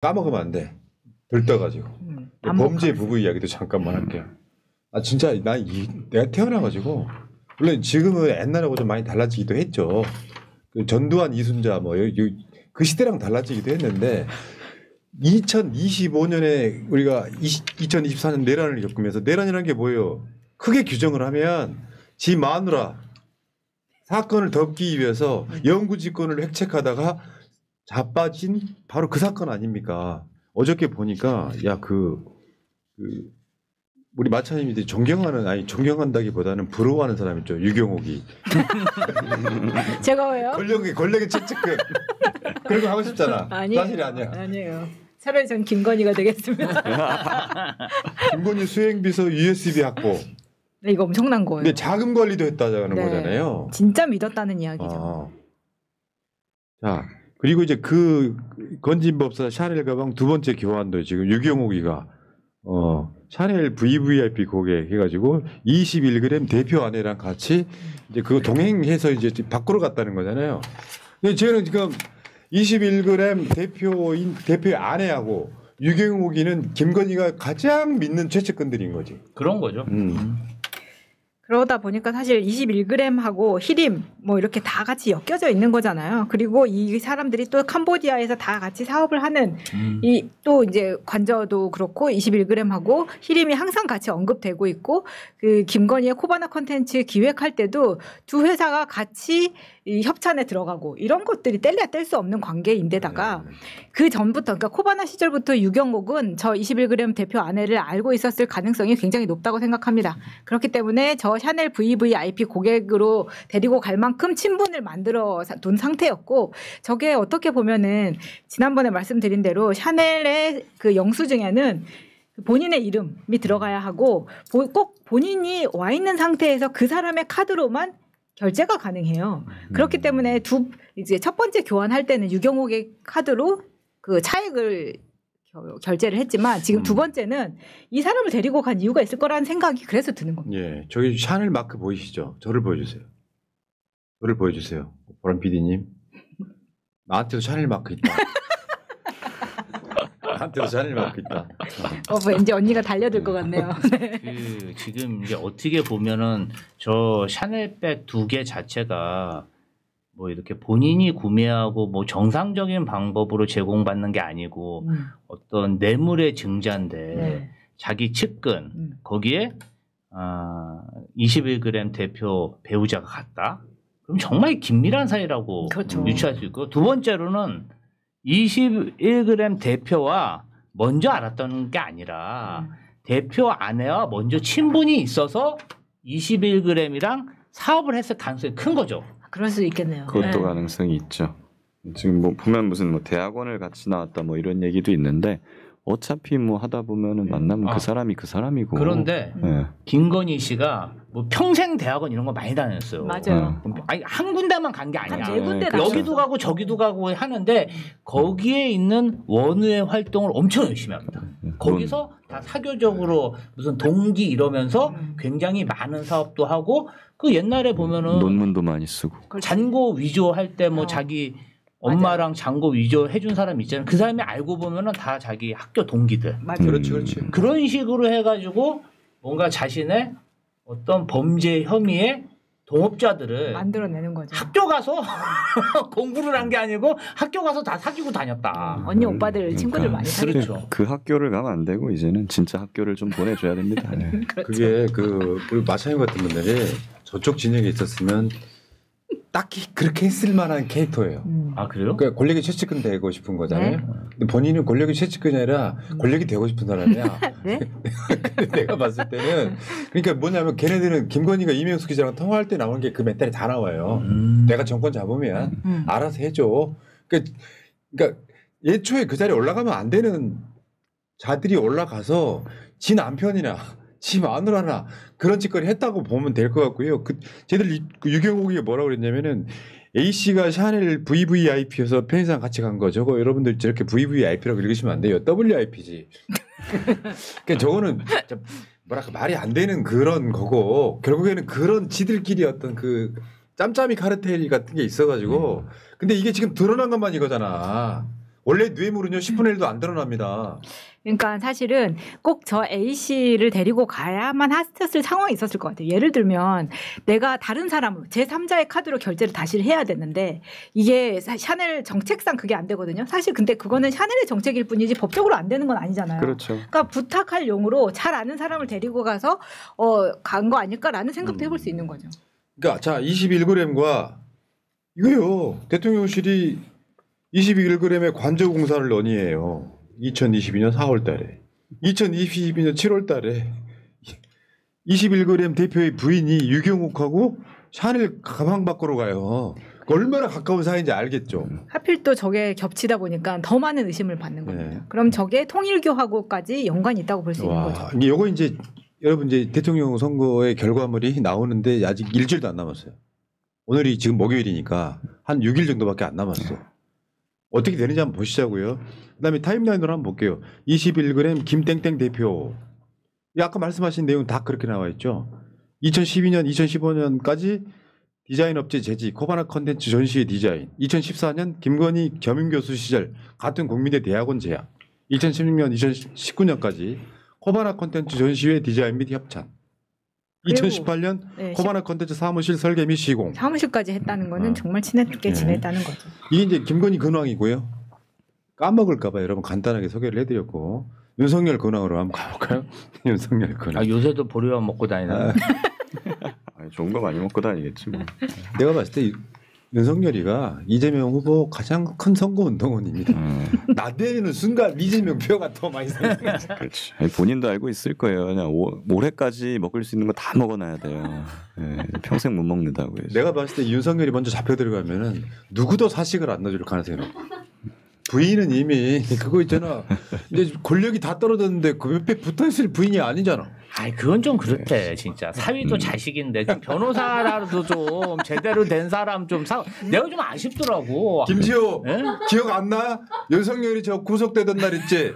까먹으면 안 돼. 들떠가지고. 범죄 부부 이야기도 잠깐만 할게요. 아 진짜 내가 태어나가지고 물론 지금은 옛날하고 좀 많이 달라지기도 했죠. 그 전두환 이순자 뭐 그 시대랑 달라지기도 했는데 2025년에 우리가 2024년 내란을 겪으면서 내란이라는 게 뭐예요? 크게 규정을 하면 지 마누라 사건을 덮기 위해서 영구집권을 획책하다가 자빠진 바로 그 사건 아닙니까? 어저께 보니까 우리 마차님이 존경한다기보다는 부러워하는 사람 있죠. 유경옥이. 제가 왜요? 권력의 최측근. 그런 거 하고 싶잖아. 아니에요. 사실이 아니야. 아니에요. 차라리 전 김건희가 되겠습니다. 김건희 수행비서 USB 확보. 네, 이거 엄청난 거예요. 근데 자금 관리도 했다는 거잖아요. 진짜 믿었다는 이야기죠. 자, 그리고 이제 그 건진법사 샤넬 가방 두 번째 교환도 지금 유경옥이가 샤넬 VVIP 고객 해가지고 21g 대표 아내랑 같이 이제 그거 동행해서 이제 밖으로 갔다는 거잖아요. 근데 저는 지금 21g 대표의 아내하고 유경옥이는 김건희가 가장 믿는 최측근들인 거지. 그런 거죠. 그러다 보니까 사실 21g하고 히림 뭐 이렇게 다 같이 엮여져 있는 거잖아요. 그리고 이 사람들이 또 캄보디아에서 다 같이 사업을 하는 이 또 이제 관저도 그렇고 21g하고 히림이 항상 같이 언급되고 있고 그 김건희의 코바나 컨텐츠 기획할 때도 두 회사가 같이 이 협찬에 들어가고 이런 것들이 뗄래야 뗄 수 없는 관계인데다가 그 전부터 그러니까 코바나 시절부터 유경옥은 저 21g 대표 아내를 알고 있었을 가능성이 굉장히 높다고 생각합니다. 그렇기 때문에 저 샤넬 VVIP 고객으로 데리고 갈 만큼 친분을 만들어 둔 상태였고 저게 어떻게 보면은 지난번에 말씀드린 대로 샤넬의 그 영수증에는 본인의 이름이 들어가야 하고 꼭 본인이 와 있는 상태에서 그 사람의 카드로만 결제가 가능해요. 그렇기 때문에 이제 첫 번째 교환할 때는 유경옥의 카드로 그 차액을 결제를 했지만 지금 두 번째는 이 사람을 데리고 간 이유가 있을 거라는 생각이 그래서 드는 겁니다. 예, 저기 샤넬 마크 보이시죠? 저를 보여주세요. 저를 보여주세요. 보람 PD님. 나한테도 샤넬 마크 있다. 나한테도 샤넬 마크 있다. 왠지 언니가 달려들 것 같네요. 그 지금 이제 어떻게 보면은 저 샤넬백 2개 자체가 뭐 이렇게 본인이 구매하고 뭐 정상적인 방법으로 제공받는 게 아니고 어떤 뇌물의 증자인데 자기 측근 거기에 21g 대표 배우자가 갔다. 그럼 정말 긴밀한 사이라고 그렇죠. 유추할 수 있고 두 번째로는 21g 대표와 먼저 알았던 게 아니라 대표 아내와 먼저 친분이 있어서 21g이랑 사업을 했을 가능성이 큰 거죠. 그럴 수 있겠네요. 그것도 가능성이 있죠. 지금 뭐 보면 무슨 뭐 대학원을 같이 나왔다 뭐 이런 얘기도 있는데 어차피 뭐 하다 보면은 만나면 그 사람이 그 사람이고. 그런데 김건희 씨가 뭐 평생 대학원 이런 거 많이 다녔어요. 맞아요. 아니 한 군데만 간 게 아니야. 한 4군데 여기도 가고 저기도 가고 하는데 거기에 있는 원우의 활동을 엄청 열심히 합니다. 거기서 다 사교적으로 무슨 동기 이러면서 굉장히 많은 사업도 하고 그 옛날에 보면은 논문도 많이 쓰고 잔고 위조 할 때 뭐 자기 엄마랑 잔고 위조 해준 사람 있잖아요. 그 사람이 알고 보면은 다 자기 학교 동기들. 맞아요. 그렇지, 그렇지. 그런 식으로 해가지고 뭔가 자신의 어떤 범죄 혐의의 동업자들을 만들어내는 거죠. 학교 가서 공부를 한 게 아니고 학교 가서 다 사귀고 다녔다. 언니 오빠들 친구들 많이 사귀죠. 그렇죠. 그 학교를 가면 안 되고 이제는 진짜 학교를 좀 보내줘야 됩니다. 그렇죠. 그게 우리 마차님 같은 분들이 저쪽 진영에 있었으면 딱히 그렇게 했을 만한 캐릭터예요. 아 그래요? 그러니까 권력이 최측근 되고 싶은 거잖아요. 근데 본인은 권력이 최측근이 아니라 권력이 되고 싶은 사람이야. 네? 근데 내가 봤을 때는 그러니까 뭐냐면 걔네들은 김건희가 이명수 기자랑 통화할 때 나오는 게 그 멘탈이 다 나와요. 내가 정권 잡으면 알아서 해줘. 그러니까 예초에 그 자리에 올라가면 안 되는 자들이 올라가서 지 남편이나 지 마누라나 그런 짓거리 했다고 보면 될 것 같고요. 쟤들 유경옥이 뭐라고 그랬냐면은 A씨가 샤넬 VVIP여서 편의상 같이 간 거 저거 여러분들 저렇게 VVIP라고 읽으시면 안 돼요. WIP지. 그러니까 저거는 뭐랄까 말이 안 되는 그런 거고 결국에는 그런 지들끼리 어떤 그 짬짬이 카르텔 같은 게 있어가지고 근데 이게 지금 드러난 것만 이거잖아. 원래 뇌물은요 10분의 1도 안 드러납니다. 그러니까 사실은 꼭 저 A 씨를 데리고 가야만 했을 상황이 있었을 것 같아요. 예를 들면 내가 다른 사람으로 제3자의 카드로 결제를 다시 해야 되는데 이게 샤넬 정책상 그게 안 되거든요. 사실 근데 그거는 샤넬의 정책일 뿐이지 법적으로 안 되는 건 아니잖아요. 그렇죠. 그러니까 부탁할 용으로 잘 아는 사람을 데리고 가서 간 거 아닐까라는 생각도 해볼 수 있는 거죠. 그러니까 자 21g과 이거요 대통령실이 21g의 관저 공사를 논의해요. 2022년 4월 달에. 2022년 7월 달에 21g 대표의 부인이 유경욱하고 샤넬 가방 밖으로 가요. 얼마나 가까운 사이인지 알겠죠. 하필 또 저게 겹치다 보니까 더 많은 의심을 받는 겁니다. 네. 그럼 저게 통일교하고까지 연관이 있다고 볼 수 있는 거죠. 이거 이제 여러분 이제 대통령 선거의 결과물이 나오는데 아직 일주일도 안 남았어요. 오늘이 지금 목요일이니까 한 6일 정도밖에 안 남았어. 어떻게 되는지 한번 보시자고요. 그다음에 타임라인으로 한번 볼게요. 21g 김땡땡 대표. 아까 말씀하신 내용 다 그렇게 나와 있죠. 2012년, 2015년까지 디자인 업체 재직, 코바나 컨텐츠 전시회 디자인. 2014년 김건희 겸임교수 시절 같은 국민대 대학원 재학. 2016년, 2019년까지 코바나 컨텐츠 전시회 디자인 및 협찬. 2018년 네, 코바나 컨텐츠 사무실 설계 및 시공. 사무실까지 했다는 거는 정말 친하게 지냈다는 거죠. 이게 이제 김건희 근황이고요. 까먹을까봐 여러분 간단하게 소개를 해드렸고 윤석열 근황으로 한번 가볼까요? 윤석열 근황. 요새도 보리밥 먹고 다니나? 아니, 좋은 거 많이 먹고 다니겠지 뭐. 내가 봤을 때 윤석열이가 이재명 후보 가장 큰 선거 운동원입니다. 나대는 순간 이재명 표가 더 많이 생겨요. 그렇지. 아니, 본인도 알고 있을 거예요. 그냥 올해까지 먹을 수 있는 거 다 먹어놔야 돼요. 네, 평생 못 먹는다고요. 내가 봤을 때 윤석열이 먼저 잡혀 들어가면은 누구도 사식을 안 넣어줄 가능성이 높아. 부인은 이미 그거 있잖아. 이제 권력이 다 떨어졌는데 그 옆에 붙어있을 부인이 아니잖아. 아이 그건 좀 그렇대 진짜. 사위도 자식인데 좀 변호사라도 좀 제대로 된 사람 좀 내가 좀 아쉽더라고. 김지호 에? 기억 안 나? 윤석열이 저 구속되던 날 있지?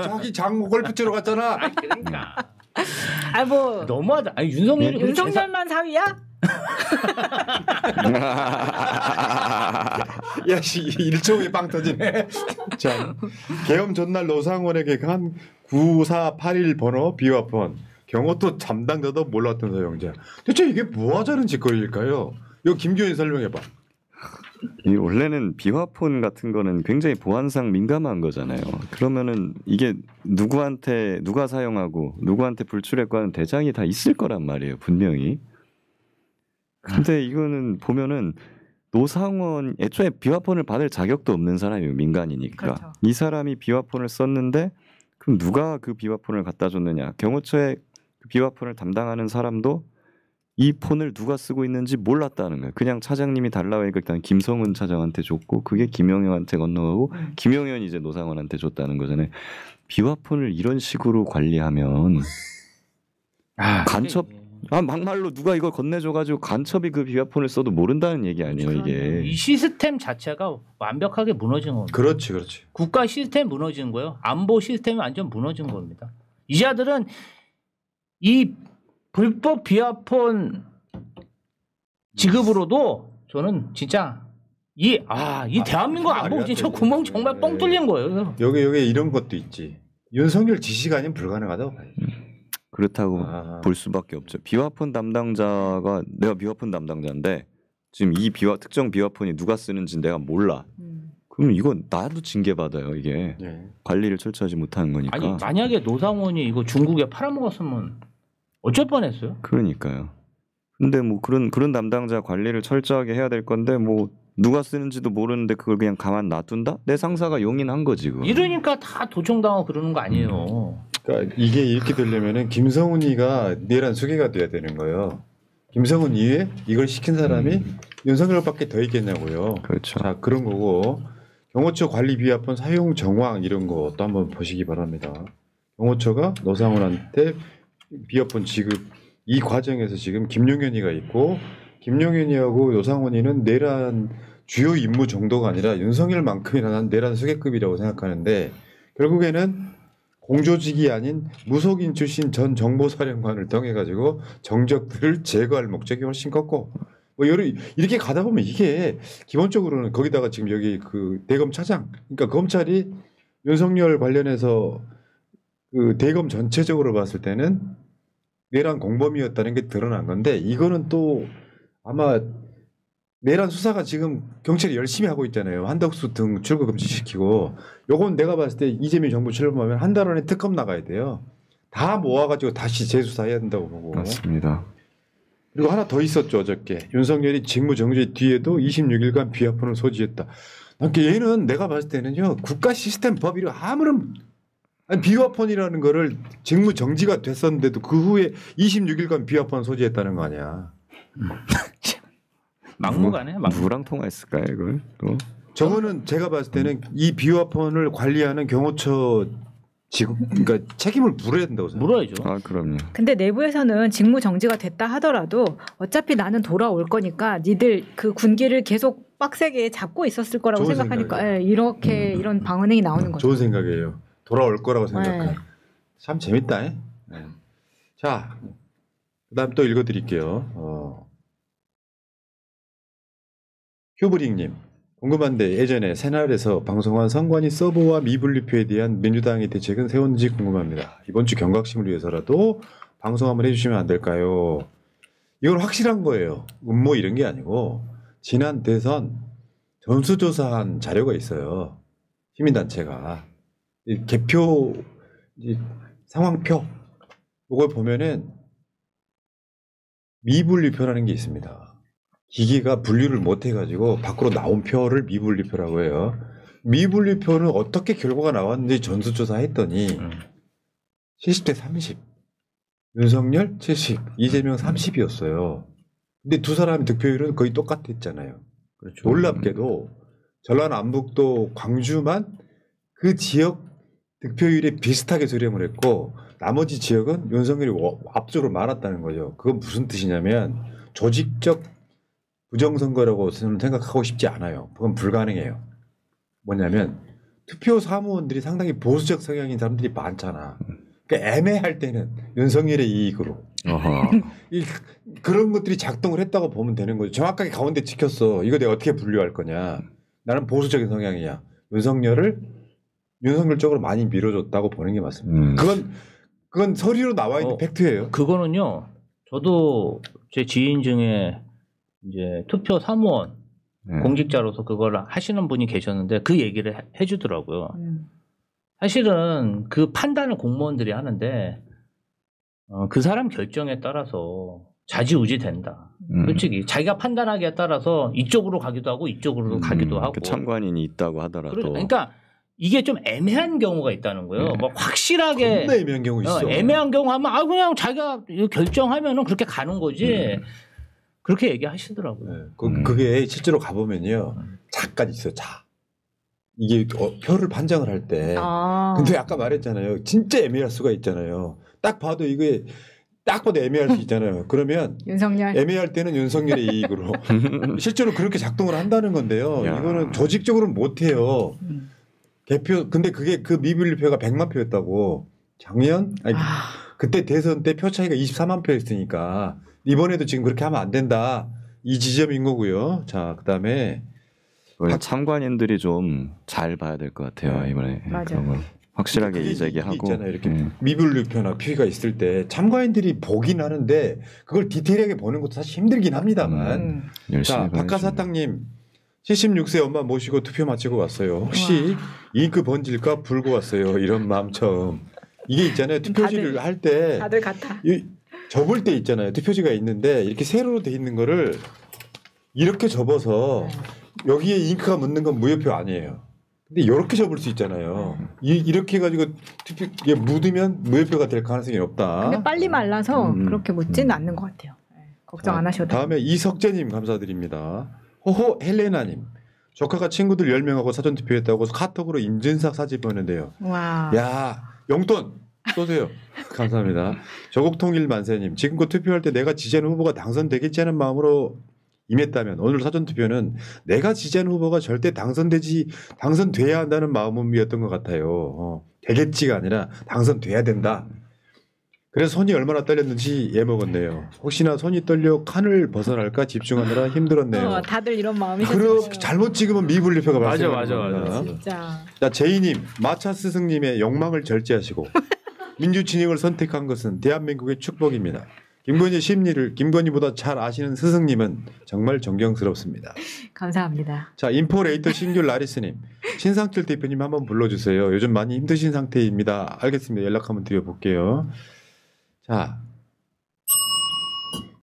저기 장모 골프 치러 갔잖아. 아니, 그러니까. 뭐 너무하다. 아니 윤석열이 윤석열만 사위야? 야씨 1초 후에 빵 터지네. 자 계엄 전날 노상원에게 간 9481 번호 비화폰 경호도 담당자도 몰랐던 소형자. 대체 이게 뭐 하자는 짓거리일까요? 이거 김규현 설명해봐. 이 원래는 비화폰 같은 거는 굉장히 보안상 민감한 거잖아요. 그러면은 이게 누구한테 누가 사용하고 누구한테 불출했고 하는 대장이 다 있을 거란 말이에요. 분명히. 근데 이거는 보면은 노상원 애초에 비화폰을 받을 자격도 없는 사람이에요. 민간이니까. 그렇죠. 이 사람이 비화폰을 썼는데 그럼 누가 그 비화폰을 갖다 줬느냐. 경호처에 그 비화폰을 담당하는 사람도 이 폰을 누가 쓰고 있는지 몰랐다는 거예요. 그냥 차장님이 달라고 하니까 일단 김성훈 차장한테 줬고 그게 김영현한테 건너가고 김영현이 이제 노상원한테 줬다는 거잖아요. 비화폰을 이런 식으로 관리하면 간첩 막말로 누가 이걸 건네줘가지고 간첩이 그 비화폰을 써도 모른다는 얘기 아니에요 이게. 이 시스템 자체가 완벽하게 무너진 겁니다. 그렇지. 국가 시스템 무너진 거예요. 안보 시스템이 완전 무너진 겁니다. 이 자들은 이 불법 비화폰 지급으로도 저는 진짜 이 대한민국 안보 진짜 구멍 정말 뻥 뚫린 거예요. 여기 이런 것도 있지. 윤석열 지시가 아니면 불가능하다고 봐요. 그렇다고 볼 수밖에 없죠. 비화폰 담당자가 내가 비화폰 담당자인데 지금 이 특정 비화폰이 누가 쓰는지 내가 몰라. 그럼 이건 나도 징계받아요. 이게 관리를 철저하지 못하는 거니까. 아니 만약에 노상원이 이거 중국에 팔아먹었으면 어쩔 뻔했어요. 그러니까요. 근데 뭐 그런 담당자 관리를 철저하게 해야 될 건데 뭐 누가 쓰는지도 모르는데 그걸 그냥 가만 놔둔다? 내 상사가 용인한 거지. 그거. 이러니까 다 도청당하고 그러는 거 아니에요. 그러니까 이게 이렇게 되려면은 김성훈이가 내란 수괴가 돼야 되는 거예요. 김성훈 이외에 이걸 시킨 사람이 윤석열밖에 더 있겠냐고요. 그렇죠. 자 그런 거고 경호처 관리 비화폰 사용 정황 이런 것도 한번 보시기 바랍니다. 경호처가 노상원한테 비화폰 지급 이 과정에서 지금 김용현이가 있고 김용현이하고 노상원이는 내란 주요 임무 정도가 아니라 윤석열만큼이나 내란 수괴급이라고 생각하는데 결국에는 공조직이 아닌 무속인 출신 전 정보사령관을 통해 가지고 정적들을 제거할 목적이 훨씬 컸고 뭐 이렇게 가다 보면 이게 기본적으로는 거기다가 지금 여기 그 대검 차장, 그러니까 검찰이 윤석열 관련해서 그 대검 전체적으로 봤을 때는 내란 공범이었다는 게 드러난 건데 이거는 또 아마 내란 수사가 지금 경찰이 열심히 하고 있잖아요. 한덕수 등 출국 금지시키고 요건 내가 봤을 때 이재명 정부 출범하면 한 달 안에 특검 나가야 돼요. 다 모아가지고 다시 재수사해야 된다고 보고. 맞습니다. 그리고 하나 더 있었죠 어저께. 윤석열이 직무정지 뒤에도 26일간 비화폰을 소지했다. 그러니까 얘는 내가 봤을 때는요 국가 시스템 법이로 아무런 아니, 비화폰이라는 거를 직무정지가 됐었는데도 그 후에 26일간 비화폰 소지했다는 거 아니야. 막무가내. 누구랑 통화했을까요 이걸 또? 저거는 제가 봤을 때는 이 비화폰을 관리하는 경호처 그러니까 책임을 물어야 된다고 생각해요. 물어야죠. 아 그럼요. 근데 내부에서는 직무 정지가 됐다 하더라도 어차피 나는 돌아올 거니까 니들 그 군기를 계속 빡세게 잡고 있었을 거라고 좋은 생각하니까 예, 이렇게 이런 방언행이 나오는 거죠. 좋은 생각이에요. 돌아올 거라고 생각해. 네. 참 재밌다. 네. 자, 그다음 또 읽어드릴게요. 휴브링님 궁금한데 예전에 새날에서 방송한 선관위 서버와 미분류표에 대한 민주당의 대책은 세웠는지 궁금합니다. 이번 주 경각심을 위해서라도 방송 한번 해주시면 안 될까요? 이건 확실한 거예요. 음모 이런 게 아니고 지난 대선 전수조사한 자료가 있어요. 시민단체가 이 개표 이 상황표 이걸 보면은 미분류표라는 게 있습니다. 기계가 분류를 못 해가지고 밖으로 나온 표를 미분류표라고 해요. 미분류표는 어떻게 결과가 나왔는지 전수조사했더니 70대 30, 윤석열 70, 이재명 30이었어요. 근데 두 사람의 득표율은 거의 똑같았잖아요. 그렇죠. 놀랍게도 전라남북도 광주만 그 지역 득표율에 비슷하게 수렴을 했고 나머지 지역은 윤석열이 압도적으로 많았다는 거죠. 그건 무슨 뜻이냐면 조직적 부정선거라고 저는 생각하고 싶지 않아요. 그건 불가능해요. 뭐냐면 투표 사무원들이 상당히 보수적 성향인 사람들이 많잖아. 그러니까 애매할 때는 윤석열의 이익으로 그런 것들이 작동을 했다고 보면 되는 거죠. 정확하게 가운데 찍혔어. 이거 내가 어떻게 분류할 거냐. 나는 보수적인 성향이야. 윤석열 쪽으로 많이 밀어줬다고 보는 게 맞습니다. 그건 서류로 나와 있는 팩트예요. 그거는요. 저도 제 지인 중에 이제 투표 사무원 공직자로서 그걸 하시는 분이 계셨는데 그 얘기를 해주더라고요. 사실은 그 판단을 공무원들이 하는데 그 사람 결정에 따라서 좌지우지 된다. 솔직히 자기가 판단하기에 따라서 이쪽으로 가기도 하고 이쪽으로 가기도 하고. 그 참관인이 있다고 하더라도. 그러니까 이게 좀 애매한 경우가 있다는 거예요. 뭐 확실하게 겁나 애매한 경우 있어. 애매한 경우 하면 그냥 자기가 결정하면은 그렇게 가는 거지. 그렇게 얘기하시더라고요. 네. 그게 실제로 가보면요. 자까지 있어요. 자. 이게 표를 판정을 할 때. 근데 아까 말했잖아요. 진짜 애매할 수가 있잖아요. 딱 봐도 이게 딱 봐도 애매할 수 있잖아요. 그러면 윤석열. 애매할 때는 윤석열의 이익으로. 실제로 그렇게 작동을 한다는 건데요. 야. 이거는 조직적으로는 못해요. 개표 근데 그게 그 미분류표가 100만 표였다고. 작년 그때 대선 때 표 차이가 24만 표였으니까 이번에도 지금 그렇게 하면 안 된다. 이 지점인 거고요. 자, 그다음에 참관인들이 좀 잘 봐야 될 것 같아요. 이번에. 맞아. 확실하게 이제기하고 있잖아요. 이렇게 미분류표나 표가 있을 때 참관인들이 보긴 하는데 그걸 디테일하게 보는 것도 사실 힘들긴 합니다만. 자, 박하사탕님 76세 엄마 모시고 투표 마치고 왔어요. 혹시 잉크 번질까 불고 왔어요. 이런 마음 처음. 이게 있잖아요. 투표지를 할 때 다들 같아. 접을 때 있잖아요. 투표지가 있는데 이렇게 세로로 돼 있는 거를 이렇게 접어서 여기에 잉크가 묻는 건 무효표 아니에요. 근데 이렇게 접을 수 있잖아요. 이렇게 해가지고 투표에 묻으면 무효표가 될 가능성이 없다. 근데 빨리 말라서 그렇게 묻지는 않는 것 같아요. 걱정 안 하셔도. 다음에 이석재님 감사드립니다. 호호 헬레나님. 조카가 친구들 10명하고 사전투표했다고 카톡으로 임진삭 사진 보냈는데요. 와. 야 용돈 쏘세요. 감사합니다. 조국통일 만세님. 지금껏 투표할 때 내가 지지하는 후보가 당선되겠지 하는 마음으로 임했다면 오늘 사전투표는 내가 지지하는 후보가 절대 당선돼야 한다는 마음이었던 것 같아요. 되겠지가 아니라 당선돼야 된다. 그래서 손이 얼마나 떨렸는지 예먹었네요. 혹시나 손이 떨려 칸을 벗어날까 집중하느라 힘들었네요. 다들 이런 마음이죠. 그렇게 잘못 찍으면 미분리표가 맞아, 발생합니다. 맞아. 진짜. 자, 제이님, 마차 스승님의 욕망을 절제하시고 민주진영을 선택한 것은 대한민국의 축복입니다. 김건희 심리를 김건희보다 잘 아시는 스승님은 정말 존경스럽습니다. 감사합니다. 자, 인포레이터 신규 라리스님, 신상철 대표님 한번 불러주세요. 요즘 많이 힘드신 상태입니다. 알겠습니다. 연락 한번 드려볼게요. 자,